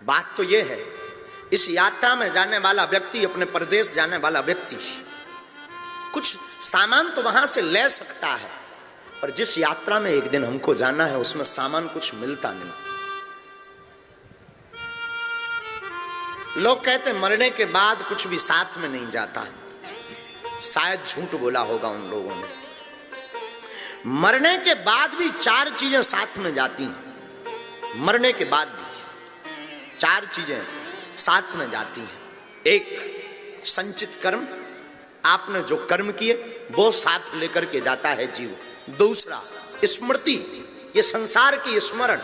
बात तो यह है, इस यात्रा में जाने वाला व्यक्ति, अपने प्रदेश जाने वाला व्यक्ति कुछ सामान तो वहां से ले सकता है, पर जिस यात्रा में एक दिन हमको जाना है उसमें सामान कुछ मिलता नहीं। लोग कहते मरने के बाद कुछ भी साथ में नहीं जाता, शायद झूठ बोला होगा उन लोगों ने। मरने के बाद भी 4 चीजें साथ में जाती हैं। मरने के बाद भी 4 चीजें साथ में जाती हैं। एक, संचित कर्म, आपने जो कर्म किए वो साथ लेकर के जाता है जीव। दूसरा, स्मृति, ये संसार की स्मरण,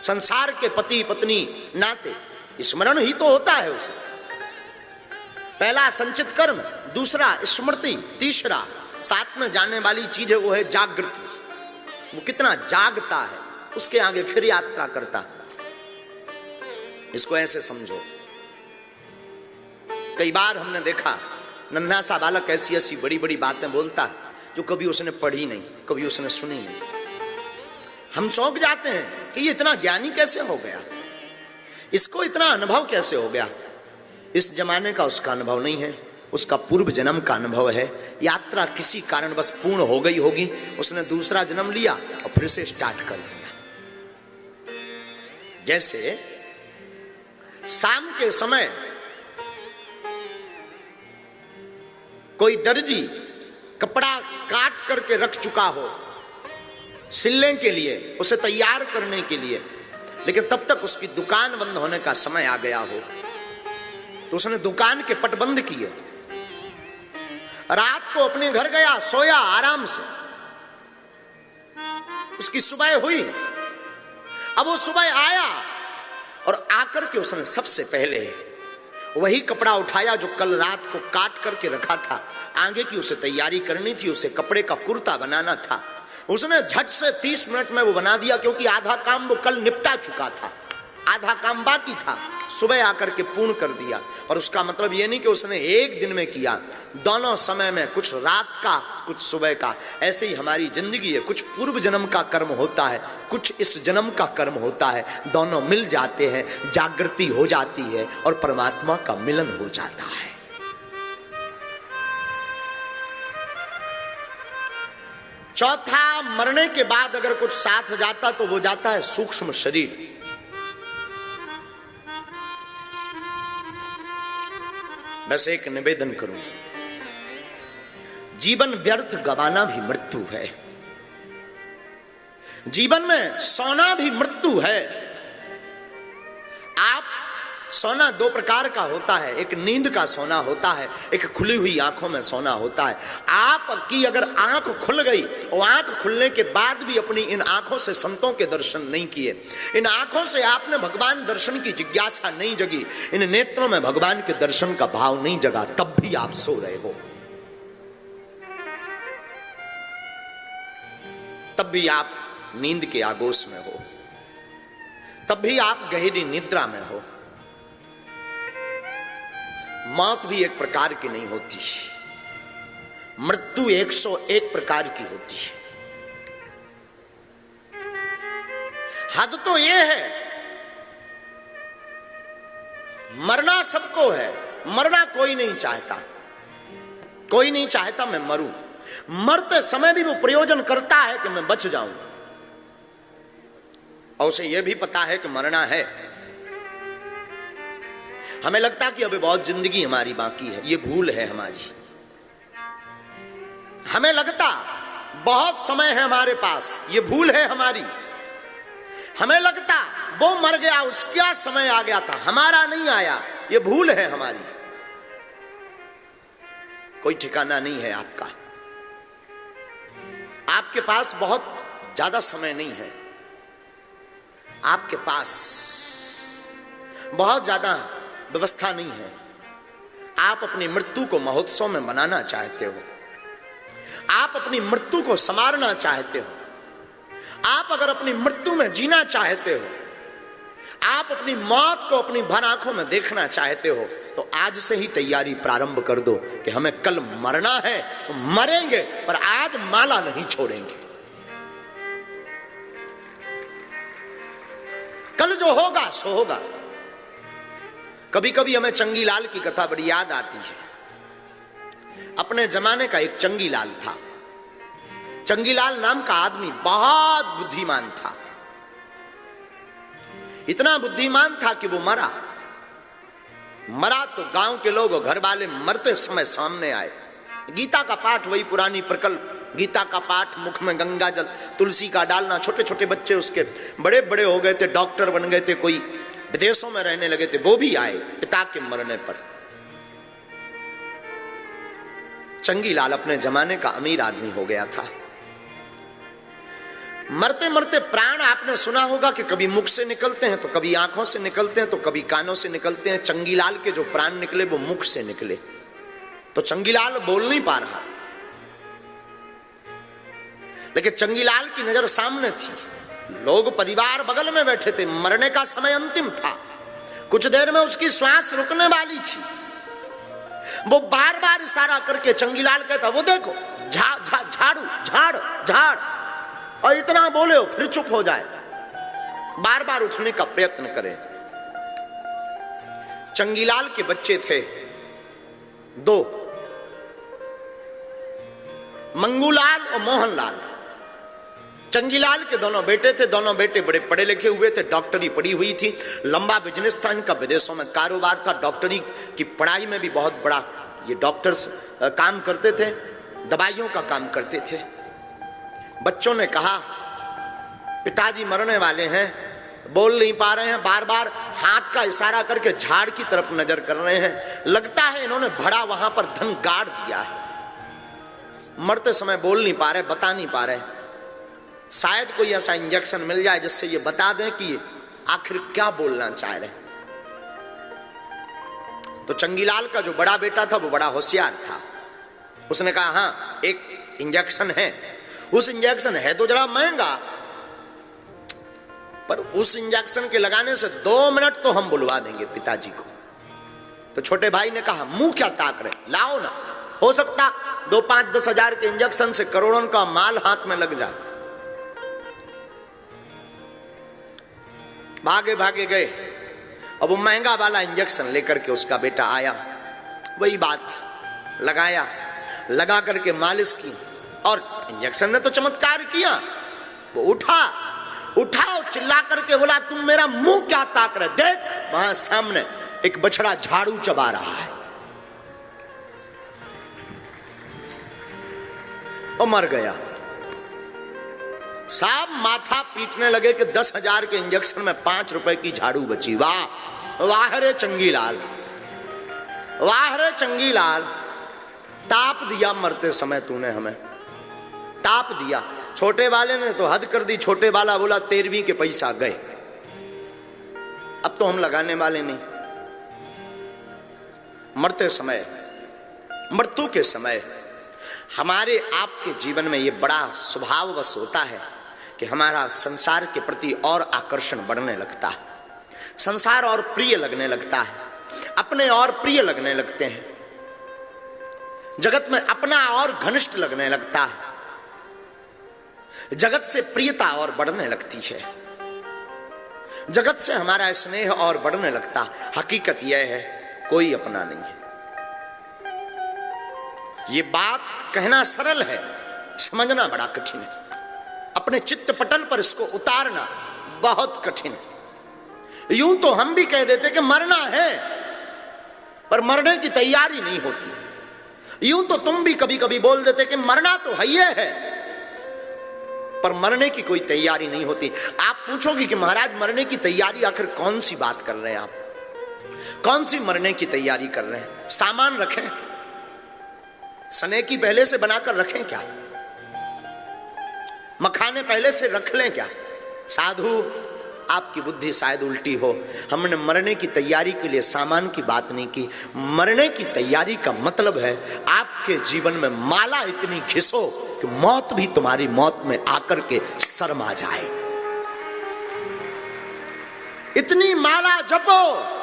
संसार के पति पत्नी नाते स्मरण ही तो होता है उसे। पहला संचित कर्म, दूसरा स्मृति, तीसरा साथ में जाने वाली चीज है वो है जागृति। वो कितना जागता है उसके आगे फिर यात्रा करता। इसको ऐसे समझो, कई बार हमने देखा नन्हा सा बालक ऐसी ऐसी बड़ी बड़ी बातें बोलता है जो कभी उसने पढ़ी नहीं, कभी उसने सुनी नहीं। हम चौंक जाते हैं कि ये इतना ज्ञानी कैसे हो गया, इसको इतना अनुभव कैसे हो गया। इस जमाने का उसका अनुभव नहीं है, उसका पूर्व जन्म का अनुभव है। यात्रा किसी कारण बस पूर्ण हो गई होगी, उसने दूसरा जन्म लिया और फिर से स्टार्ट कर दिया। जैसे शाम के समय कोई दर्जी कपड़ा काट करके रख चुका हो सिलने के लिए, उसे तैयार करने के लिए, लेकिन तब तक उसकी दुकान बंद होने का समय आ गया हो, तो उसने दुकान के पट बंद किए, रात को अपने घर गया, सोया आराम से। उसकी सुबह हुई, अब वो सुबह आया और आकर के उसने सबसे पहले वही कपड़ा उठाया जो कल रात को काट करके रखा था। आगे की उसे तैयारी करनी थी, उसे कपड़े का कुर्ता बनाना था। उसने झट से 30 मिनट में वो बना दिया, क्योंकि आधा काम वो कल निपटा चुका था, आधा काम बाकी था, सुबह आकर के पूर्ण कर दिया। और उसका मतलब ये नहीं कि उसने एक दिन में किया, दोनों समय में, कुछ रात का कुछ सुबह का। ऐसे ही हमारी जिंदगी है, कुछ पूर्व जन्म का कर्म होता है, कुछ इस जन्म का कर्म होता है, दोनों मिल जाते हैं, जागृति हो जाती है और परमात्मा का मिलन हो जाता है। चौथा, मरने के बाद अगर कुछ साथ जाता तो वो जाता है सूक्ष्म शरीर। बस एक निवेदन करूं, जीवन व्यर्थ गवाना भी मृत्यु है, जीवन में सोना भी मृत्यु है। आप सोना 2 प्रकार का होता है, एक नींद का सोना होता है, एक खुली हुई आंखों में सोना होता है। आपकी अगर आंख खुल गई और आंख खुलने के बाद भी अपनी इन आंखों से संतों के दर्शन नहीं किए, इन आंखों से आपने भगवान दर्शन की जिज्ञासा नहीं जगी, इन नेत्रों में भगवान के दर्शन का भाव नहीं जगा, तब भी आप सो रहे हो, तब भी आप नींद के आगोश में हो, तब भी आप गहरी निद्रा में हो। मौत भी एक प्रकार की नहीं होती, मृत्यु 101 प्रकार की होती है। हद तो यह है, मरना सबको है, मरना कोई नहीं चाहता, कोई नहीं चाहता मैं मरूं। मरते समय भी वो प्रयोजन करता है कि मैं बच जाऊं, और उसे यह भी पता है कि मरना है। हमें लगता कि अभी बहुत जिंदगी हमारी बाकी है, ये भूल है हमारी। हमें लगता बहुत समय है हमारे पास, ये भूल है हमारी। हमें लगता वो मर गया, उसका समय आ गया था, हमारा नहीं आया, ये भूल है हमारी। कोई ठिकाना नहीं है आपका, आपके पास बहुत ज्यादा समय नहीं है, आपके पास बहुत ज्यादा व्यवस्था नहीं है। आप अपनी मृत्यु को महोत्सव में मनाना चाहते हो, आप अपनी मृत्यु को संवारना चाहते हो, आप अगर अपनी मृत्यु में जीना चाहते हो, आप अपनी मौत को अपनी भर आंखों में देखना चाहते हो, तो आज से ही तैयारी प्रारंभ कर दो कि हमें कल मरना है, मरेंगे, पर आज माला नहीं छोड़ेंगे। कल जो होगा सो होगा, कभी कभी हमें चंगीलाल की कथा बड़ी याद आती है। अपने जमाने का एक चंगीलाल था। चंगीलाल नाम का आदमी बहुत बुद्धिमान था। इतना बुद्धिमान था कि वो मरा तो गांव के लोग घर वाले मरते समय सामने आए। गीता का पाठ, वही पुरानी प्रकल्प, गीता का पाठ, मुख में गंगा जल, तुलसी का डालना। छोटे छोटे बच्चे उसके बड़े बड़े हो गए थे, डॉक्टर बन गए थे, कोई विदेशों में रहने लगे थे, वो भी आए पिता के मरने पर। चंगीलाल अपने जमाने का अमीर आदमी हो गया था। मरते मरते प्राण आपने सुना होगा कि कभी मुख से निकलते हैं तो कभी आंखों से निकलते हैं तो कभी कानों से निकलते हैं। चंगीलाल के जो प्राण निकले वो मुख से निकले। तो चंगीलाल बोल नहीं पा रहा था, लेकिन चंगीलाल की नजर सामने थी। लोग, परिवार बगल में बैठे थे। मरने का समय अंतिम था, कुछ देर में उसकी श्वास रुकने वाली थी। वो बार बार इशारा करके चंगीलाल कहता, वो देखो झाड़ू झाड़ झाड़, और इतना बोले हो फिर चुप हो जाए, बार बार उठने का प्रयत्न करे। चंगीलाल के बच्चे थे 2, मंगूलाल और मोहनलाल। चंगीलाल के दोनों बेटे थे। दोनों बेटे बड़े पढ़े लिखे हुए थे, डॉक्टरी पढ़ी हुई थी, लंबा बिजनेस था इनका, विदेशों में कारोबार था। डॉक्टरी की पढ़ाई में भी बहुत बड़ा ये डॉक्टर्स काम करते थे, दवाइयों का काम करते थे। बच्चों ने कहा, पिताजी मरने वाले हैं, बोल नहीं पा रहे हैं, बार बार हाथ का इशारा करके झाड़ की तरफ नजर कर रहे हैं। लगता है इन्होंने भड़ा वहां पर धन गाड़ दिया है। मरते समय बोल नहीं पा रहे, बता नहीं पा रहे। शायद कोई ऐसा इंजेक्शन मिल जाए जिससे ये बता दें कि आखिर क्या बोलना चाह रहे। तो चंगीलाल का जो बड़ा बेटा था वो बड़ा होशियार था। उसने कहा, हाँ एक इंजेक्शन है। उस इंजेक्शन है तो जरा महंगा, पर उस इंजेक्शन के लगाने से 2 मिनट तो हम बुलवा देंगे पिताजी को। तो छोटे भाई ने कहा, मुंह क्या ताक रहे, लाओ ना, हो सकता 2, 5, 10 हजार के इंजेक्शन से करोड़ों का माल हाथ में लग जाए। भागे भागे गए। अब वो महंगा वाला इंजेक्शन लेकर के उसका बेटा आया, वही बात लगाया, लगा करके मालिश की, और इंजेक्शन ने तो चमत्कार किया। वो उठा और चिल्ला करके बोला, तुम मेरा मुंह क्या ताक रहे, देख वहां सामने एक बछड़ा झाड़ू चबा रहा है। और मर गया। साहब माथा पीटने लगे कि 10,000 के इंजेक्शन में 5 रुपए की झाड़ू बची। वाह वाह रे चंगीलाल, वाह रे चंगीलाल, ताप दिया मरते समय तूने, हमें ताप दिया। छोटे वाले ने तो हद कर दी। छोटे वाला बोला, 13वीं के पैसा गए, अब तो हम लगाने वाले नहीं। मरते समय, मृत्यु के समय हमारे आपके जीवन में ये बड़ा स्वभाववश होता है कि हमारा संसार के प्रति और आकर्षण बढ़ने लगता है, संसार और प्रिय लगने लगता है, अपने और प्रिय लगने लगते हैं, जगत में अपना और घनिष्ठ लगने लगता है, जगत से प्रियता और बढ़ने लगती है, जगत से हमारा स्नेह और बढ़ने लगता है। हकीकत यह है, कोई अपना नहीं है। ये बात कहना सरल है, समझना बड़ा कठिन है। अपने चित्त पटल पर इसको उतारना बहुत कठिन है। यूं तो हम भी कह देते कि मरना है, पर मरने की तैयारी नहीं होती। यूं तो तुम भी कभी कभी बोल देते कि मरना तो है, पर मरने की कोई तैयारी नहीं होती। आप पूछोगे कि महाराज मरने की तैयारी आखिर कौन सी बात कर रहे हैं आप, कौन सी मरने की तैयारी कर रहे हैं? सामान रखें, सनेकी पहले से बनाकर रखें क्या? मखाने पहले से रख लें क्या? साधु, आपकी बुद्धि शायद उल्टी हो। हमने मरने की तैयारी के लिए सामान की बात नहीं की। मरने की तैयारी का मतलब है आपके जीवन में माला इतनी घिसो कि मौत भी तुम्हारी मौत में आकर के शर्मा जाए। इतनी माला जपो,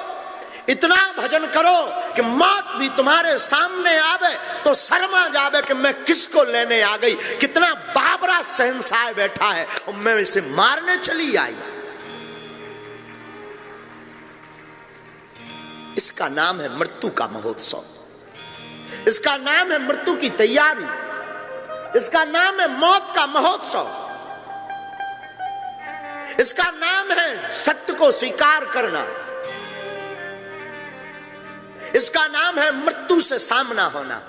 इतना भजन करो कि मौत भी तुम्हारे सामने आवे तो शर्मा जावे कि मैं किसको लेने आ गई। कितना बाबरा शहंशाह बैठा है और मैं इसे मारने चली आई। इसका नाम है मृत्यु का महोत्सव, इसका नाम है मृत्यु की तैयारी, इसका नाम है मौत का महोत्सव, इसका नाम है सत्य को स्वीकार करना, इसका नाम है मृत्यु से सामना होना।